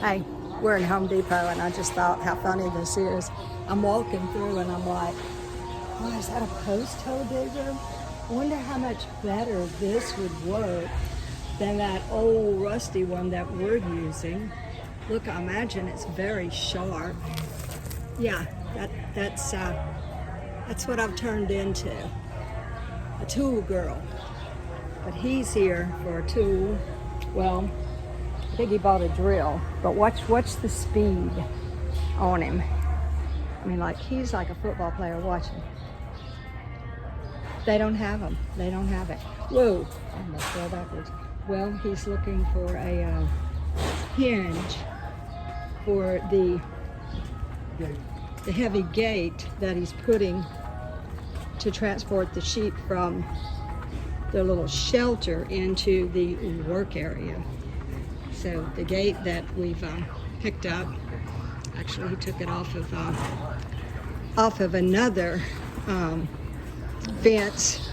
Hey, we're in Home Depot, and I just thought how funny this is. I'm walking through, and I'm like, oh, is that a post hole digger? I wonder how much better this would work than that old rusty one that we're using. Look, I imagine it's very sharp. Yeah, that's what I've turned into, a tool girl. But he's here for a tool. Well, I think he bought a drill, but watch the speed on him. I mean, like, he's like a football player. Watch him. They don't have them. They don't have it. Whoa, I almost fell backwards. Well, he's looking for a hinge for the heavy gate that he's putting to transport the sheep from their little shelter into the work area. So the gate that we've picked up, actually he took it off of another fence,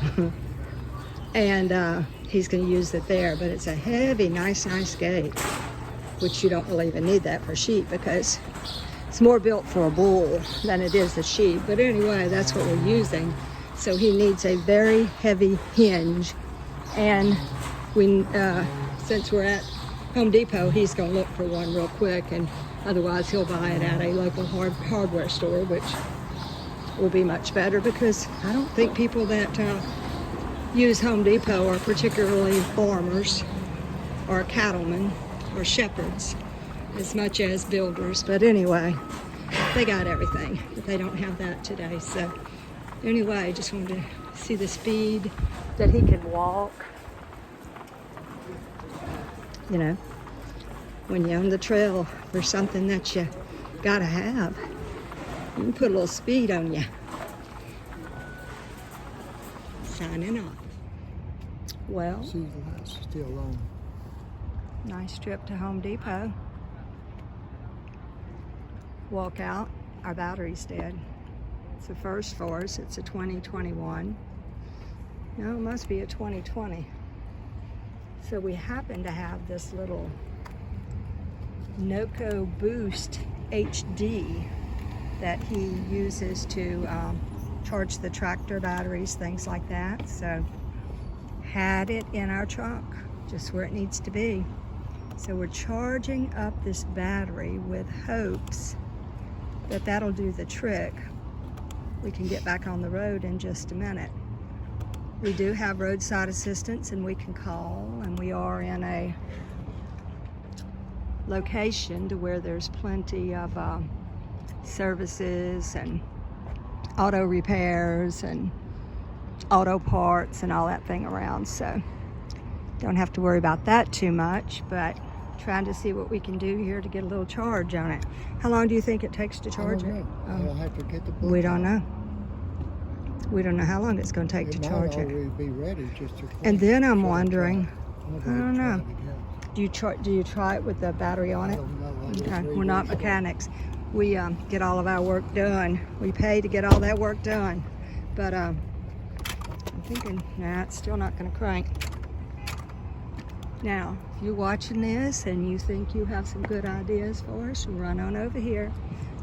and he's going to use it there. But it's a heavy, nice gate, which you don't really even need that for sheep because it's more built for a bull than it is a sheep. But anyway, that's what we're using. So he needs a very heavy hinge, and we, since we're at Home Depot, he's going to look for one real quick, and otherwise he'll buy it at a local hardware store, which will be much better because I don't think people that use Home Depot are particularly farmers or cattlemen or shepherds as much as builders. But anyway, they got everything, but they don't have that today. So anyway, I just wanted to see the speed that he can walk. You know, when you're on the trail for something that you gotta have, you can put a little speed on you. Signing off. Well, See, the light's still on. nice trip to Home Depot. Walk out, our battery's dead. It's the first for us. It's a 2021. No, it must be a 2020. So we happen to have this little Noco Boost HD that he uses to charge the tractor batteries, things like that. So had it in our trunk, just where it needs to be. So we're charging up this battery with hopes that that'll do the trick. We can get back on the road in just a minute. We do have roadside assistance, and we can call, and we are in a location to where there's plenty of services and auto repairs and auto parts and all that thing around, so don't have to worry about that too much, but trying to see what we can do here to get a little charge on it. How long do you think it takes to charge it? I'll have to get the book. We don't know. We don't know how long it's going to take to charge it. Be ready just to And then I'm wondering, I don't know. Do you try it with the battery on it? Okay, we're not mechanics. We get all of our work done. We pay to get all that work done. But I'm thinking, nah, it's still not going to crank. Now, if you're watching this and you think you have some good ideas for us, run on over here.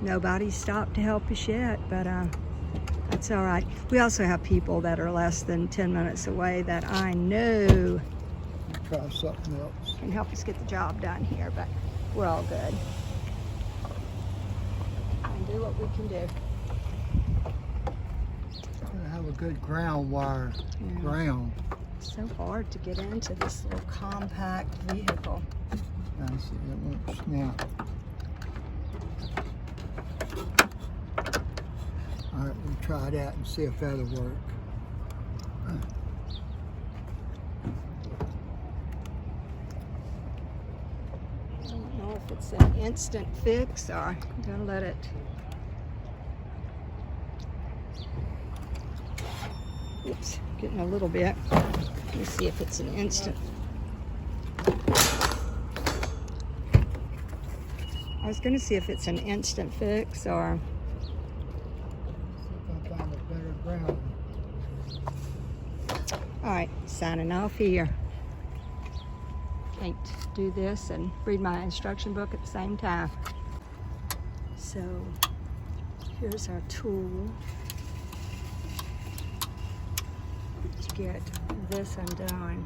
Nobody's stopped to help us yet, but that's all right. We also have people that are less than 10 minutes away that I know Try something else. can help us get the job done here, but we're all good. And do what we can do. I have a good ground wire. Yeah. Ground. It's so hard to get into this little compact vehicle. I see that works now. All right, we'll try that and see if that'll work. I don't know if it's an instant fix or I'm gonna let it. Oops, getting a little bit. Let me see if it's an instant. I was gonna see if it's an instant fix or. See if I find a better ground. All right, signing off here. Can't do this and read my instruction book at the same time. So here's our tool to get this undone.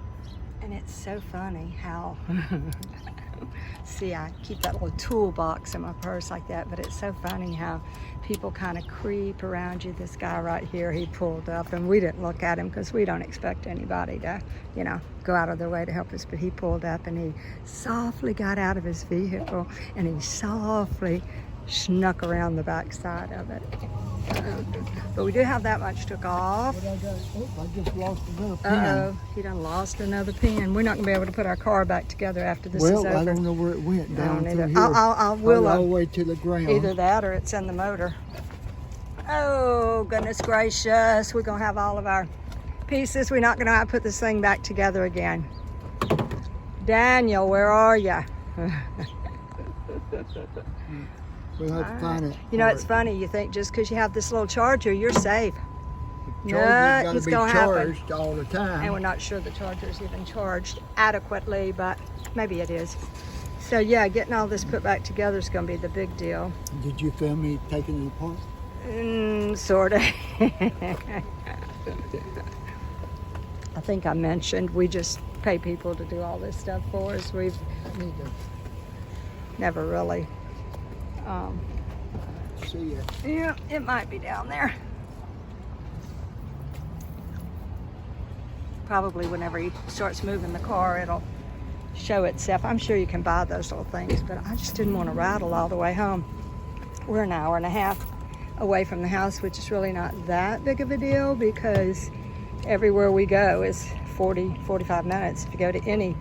And it's so funny how, see, I keep that little toolbox in my purse like that, but it's so funny how people kind of creep around you. This guy right here, he pulled up, and we didn't look at him because we don't expect anybody to, you know, go out of their way to help us, but he pulled up and he softly got out of his vehicle and he softly snuck around the back side of it. But we do have that much took off. What I got? Oh, I just lost another pen. Uh-oh, he done lost another pen. We're not gonna be able to put our car back together after this is Well, over. I don't know where it went. Down don't through either. here. I will, all the way to the ground. either that or it's in the motor. Oh, goodness gracious. We're gonna have all of our pieces. We're not gonna have to put this thing back together again. Daniel, where are you? We'll have to find it. You know, it's funny. You think just because you have this little charger, you're safe. Charger's Nothing's got to be gonna happen. charged all the time. And we're not sure the charger's even charged adequately, but maybe it is. So yeah, getting all this put back together is going to be the big deal. Did you film me taking it apart? Sort of. I think I mentioned we just pay people to do all this stuff for us. We've Need to never really. see it. Yeah, it might be down there. Probably whenever he starts moving the car, it'll show itself. I'm sure you can buy those little things, but I just didn't want to rattle all the way home. We're an hour and a half away from the house, which is really not that big of a deal because everywhere we go is 40, 45 minutes if you go to any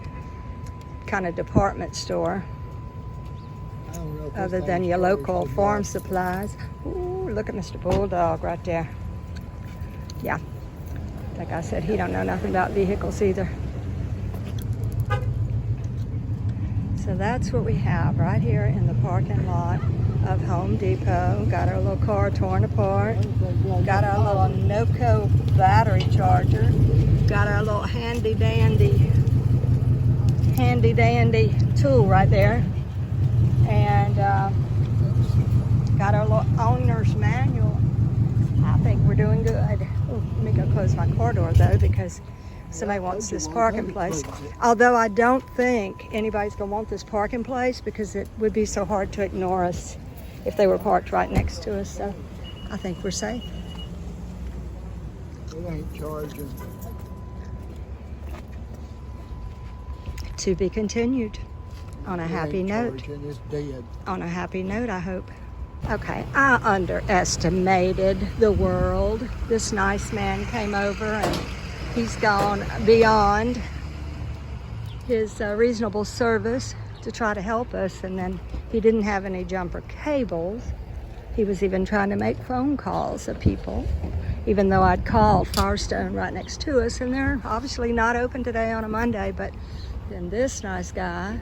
kind of department store I don't know if this other than thing's your charged local or farm not. supplies. Ooh, look at Mr. Bulldog right there. Yeah, like I said, he don't know nothing about vehicles either. So that's what we have right here in the parking lot of Home Depot. Got our little car torn apart. Got our little Noco battery charger. Got our little handy dandy tool right there. And got our little owner's manual. I think we're doing good. Ooh, let me go close my car door though because somebody wants this parking place. Although I don't think anybody's gonna want this parking place because it would be so hard to ignore us if they were parked right next to us. So I think we're safe. It ain't charging. To be continued on a It happy ain't note. charging, it's dead. On a happy note, I hope. Okay, I underestimated the world. This nice man came over and he's gone beyond his reasonable service to try to help us, and then he didn't have any jumper cables. He was even trying to make phone calls of people, even though I'd called Firestone right next to us, and they're obviously not open today on a Monday. But then this nice guy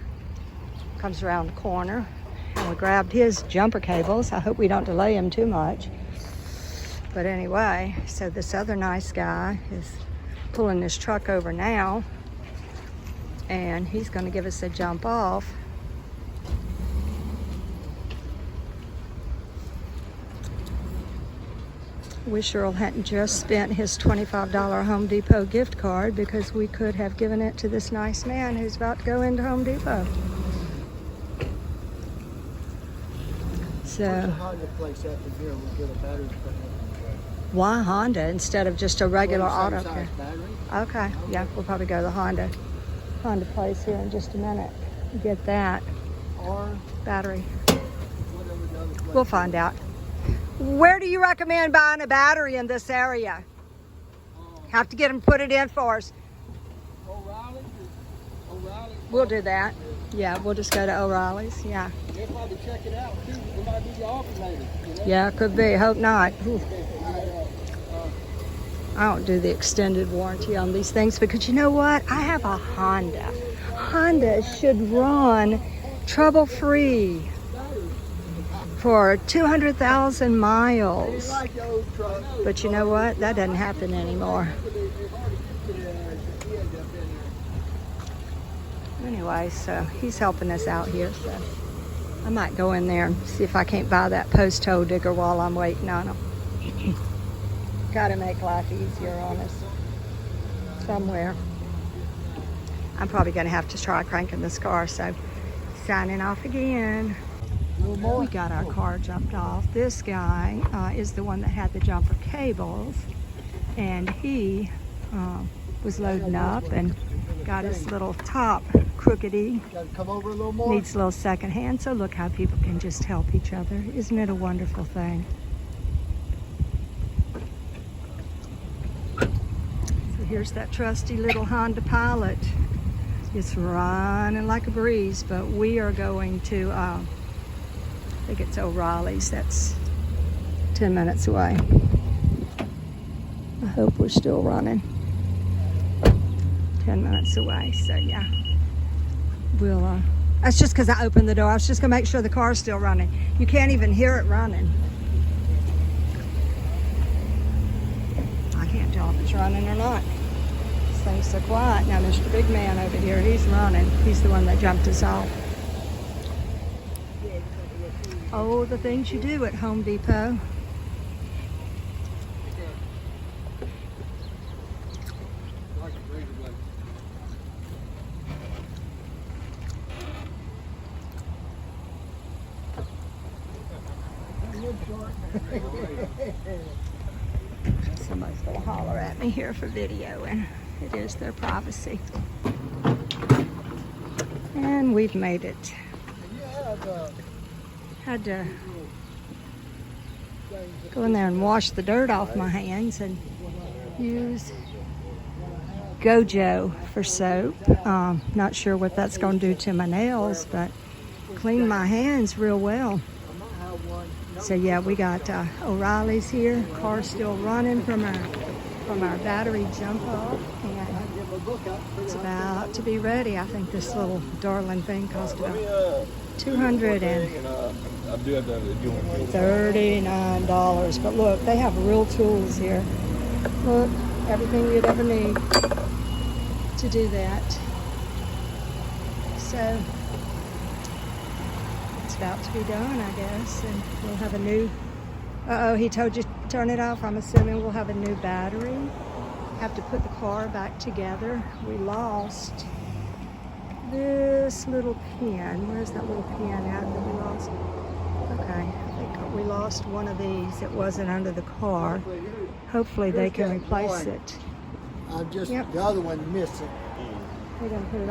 comes around the corner and we grabbed his jumper cables. I hope we don't delay him too much. But anyway, so this other nice guy is pulling this truck over now, and he's going to give us a jump off. Wish Earl hadn't just spent his $25 Home Depot gift card because we could have given it to this nice man who's about to go into Home Depot. Where's the So, Honda place up in here? We'll get a battery put in. why Honda instead of just a regular Well, auto same care? size battery. Okay, yeah, we'll probably go to the Honda place here in just a minute. Get that Or battery. whatever the other place. We'll find out. Where do you recommend buying a battery in this area? Have to get them put it in for us. O'Reilly's. O'Reilly's. We'll do that. Yeah, we'll just go to O'Reilly's. Yeah. They'll probably check it out too. It might be the alternator. You know? Yeah, could be. Hope not. Ooh. I don't do the extended warranty on these things because you know what? I have a Honda. Honda should run trouble-free for 200,000 miles. Like the old truck. But you know what? That doesn't happen anymore. Anyway, so he's helping us out here, so I might go in there and see if I can't buy that post hole digger while I'm waiting on him. Gotta make life easier on us somewhere. I'm probably gonna have to try cranking this car, so signing off again. We got our car jumped off. This guy is the one that had the jumper cables, and he was loading up and got his little top crookedy. Come over a little more. Needs a little second hand, so look how people can just help each other. Isn't it a wonderful thing? So here's that trusty little Honda Pilot. It's running like a breeze, but we are going to, I think it's O'Reilly's. That's 10 minutes away. I hope we're still running. 10 minutes away, so yeah. We'll, that's just because I opened the door. I was just gonna make sure the car's still running. You can't even hear it running. I can't tell if it's running or not. This thing's so quiet. Now, Mr. Big Man over here, he's running. He's the one that jumped us off. Oh, the things you do at Home Depot. Somebody's gonna holler at me here for video, and it is their privacy. And we've made it. Had to go in there and wash the dirt off my hands and use Gojo for soap. Not sure what that's going to do to my nails, but clean my hands real well. So yeah, we got O'Reilly's here. Car's still running from our battery jump off, and it's about to be ready. I think this little darling thing cost about $239. But look, they have real tools here. Look, everything you'd ever need to do that. So it's about to be done, I guess, and we'll have a new, he told you to turn it off. I'm assuming we'll have a new battery. Have to put the car back together. We lost this little pin. Where's that little pin at that we lost? Okay, I think we lost one of these. It wasn't under the car. Hopefully they can replace it. The other one missing. We're gonna put it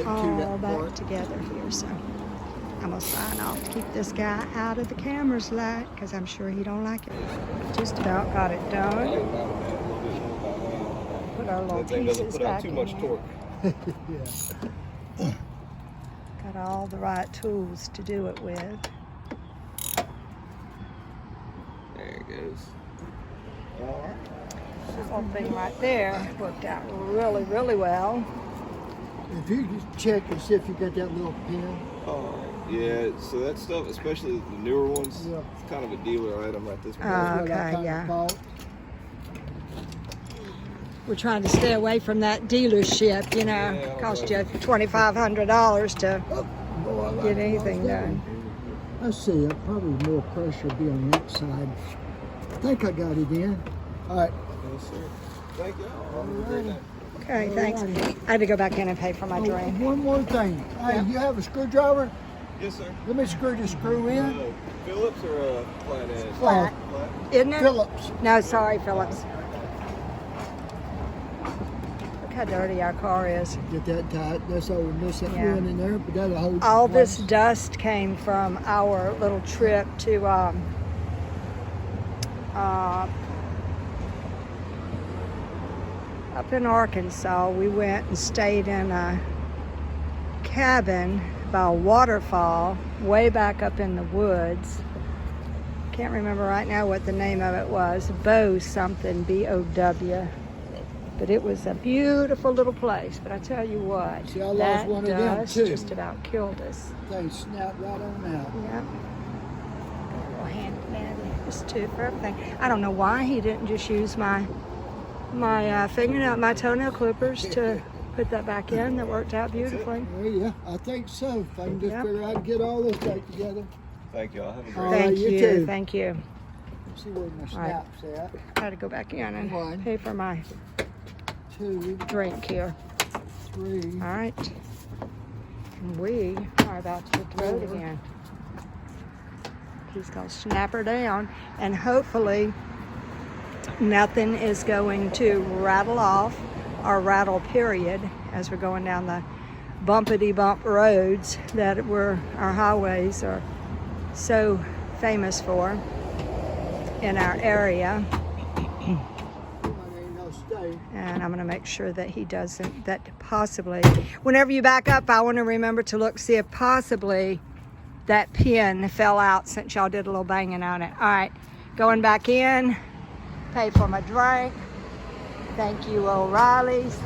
all back together here, so I'm gonna sign off to keep this guy out of the camera's light, because I'm sure he don't like it. Just about got it done. Put our little pieces back in there. Got all the right tools to do it with. There it goes. This whole thing right there worked out really, really well. If you just check and see if you got that little pin. Yeah, so that stuff, especially the newer ones, Yeah. it's kind of a dealer item at this point. Okay, yeah. We're trying to stay away from that dealership, you know. Yeah, Cost you $2,500 to get anything done. I see. Probably more pressure will be on that side. I think I got it in. All right. Yes, sir. Thank you. Have a great night. Okay, thanks. I had to go back in and pay for my drink. One more thing. Hey, you have a screwdriver? Yes, sir. Let me screw this screw in. Phillips or flat edge? Flat. Isn't it? Phillips. No, sorry, Phillips. Look how dirty our car is. Get that tight. That's all missing Yeah. one in there, but that'll hold. All it this place. dust came from our little trip to up in Arkansas. We went and stayed in a cabin by a waterfall way back up in the woods. Can't remember right now what the name of it was. Bow something, B-O-W. But it was a beautiful little place. But I tell you what, See, I lost that one of them, dust too. just about killed us. They snap right on out. Yep. Got a little hand man. This too for everything. I don't know why he didn't just use my fingernail, my toenail clippers to put that back in. That worked out beautifully. Oh, yeah, I think so. If I can just Yep. figure out how to get all this back together. Thank y'all. Have a great All right, Thank you you. too. Thank you. Let's see where my right. snap's at. I had to go back in and One. pay for my 2, drink here. 3. All right. And we are about to hit the road again. He's going to snap her down, and hopefully nothing is going to rattle off or rattle period as we're going down the bumpity bump roads that our highways are so famous for in our area. Ain't no stay. And I'm going to make sure that he doesn't, that possibly, whenever you back up, I want to remember to look, see if possibly that pin fell out since y'all did a little banging on it. All right, going back in, pay for my drink. Thank you, O'Reilly's.